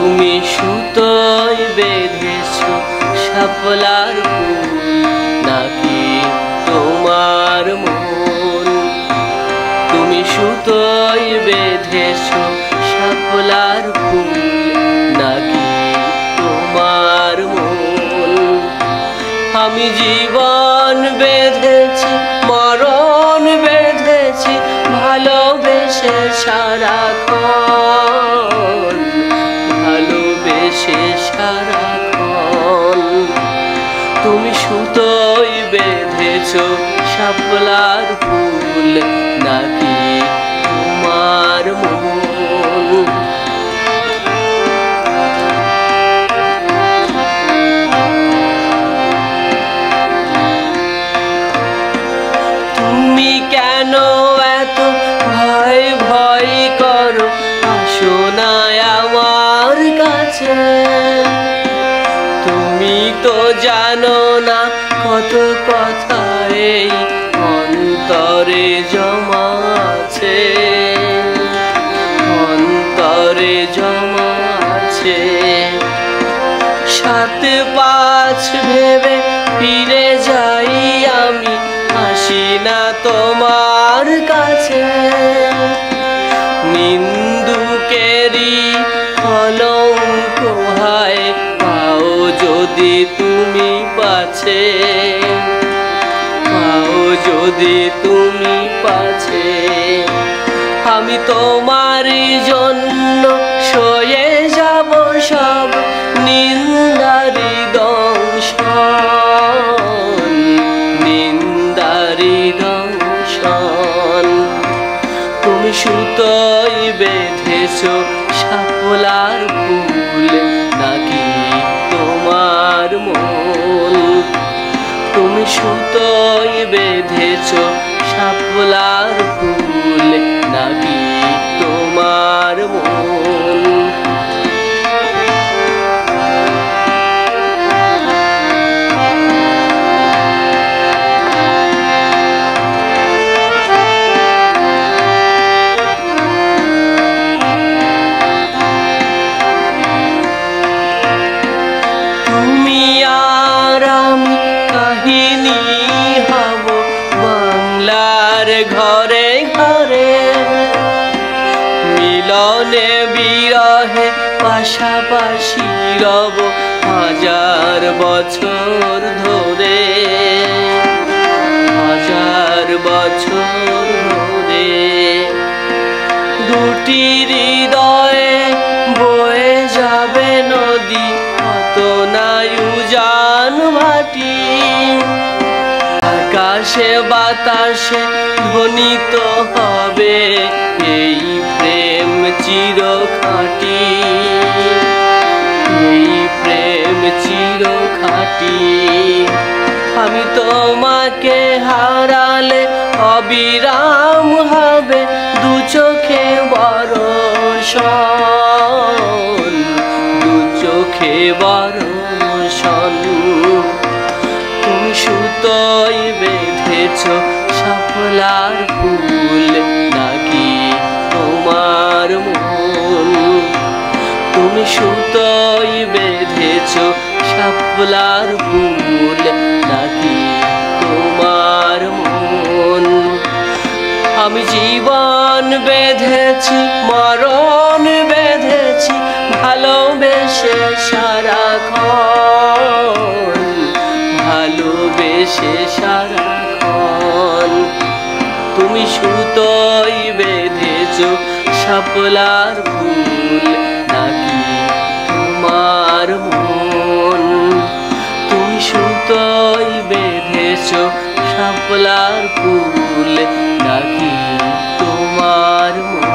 তুমি সুতোয় বেঁধেছো শাপলার ফুল নাকি তোমার মন? তুমি সুতোয় বেঁধেছো শাপলার ফুল নাকি তোমার মন? আমি জীবন বেঁধেছি মরণ বেঁধেছি ভালোবেসে সারাক্ষণ, ভালোবেসে সারাক্ষণ। তুমি সুতোয় বেঁধেছো শাপলার ফুল নাকি তোমার মন? তুমি কেন এত ভয় ভয় করো? আসো না আমার কাছে। তুমি তো জানো না কত কথা এই অন্তরে জমা আছে, অন্তরে জমা আছে। ৭ ৫ ভেবে ফিরে যাই আমি, আসি না তোমার কাছে। নিন্দুকেরই কলঙ্ক হায় পাও যদি তুমি পাছে, পাও যদি তুমি পাছে। আমি তোমারই জন্য সয়ে যাব সব নিন্দারি দংশন, নিন্দারি দংশন। তুমি সুতোয় বেঁধেছো শাপলার ফুল নাকি তোমার মন? তুমি সুতোয় বেঁধেছো শাপলার ফুল নাকি তোমার মন? তুমি আর আমি কাহিনী হব বাংলার ঘরে ঘরে, মিলনে বিরহে পাশাপাশি রব 1000 বছর ধরে, 1000 বছর ধরে। দুটি হৃদয়ে বয়ে যাবে নদী, কত নাই উজান ভাটি। আকাশে বাতাসে ধ্বনিত হবে এই প্রেম চিরখাঁটি, এই প্রেম চিরখাঁটি। আমি তোমাকে হারালে অবিরাম হবে দু চোখে বর্ষণ, দু চোখে বর্ষণ। তুমি সুতোয় বেঁধেছো শাপলার ফুল নাকি তোমার মন? তুমি সুতোয় বেঁধেছো শাপলার ফুল নাকি তোমার মন? আমি জীবন বেঁধেছি মরণ বেঁধেছি ভালোবেসে সারাক্ষণ, ভালোবেসে সারাক্ষণ। তুমি সুতোয় বেঁধেছো শাপলার ফুল নাকি তোমার মন? তুমি সুতোয় বেঁধেছো শাপলার ফুল নাকি তোমার মন?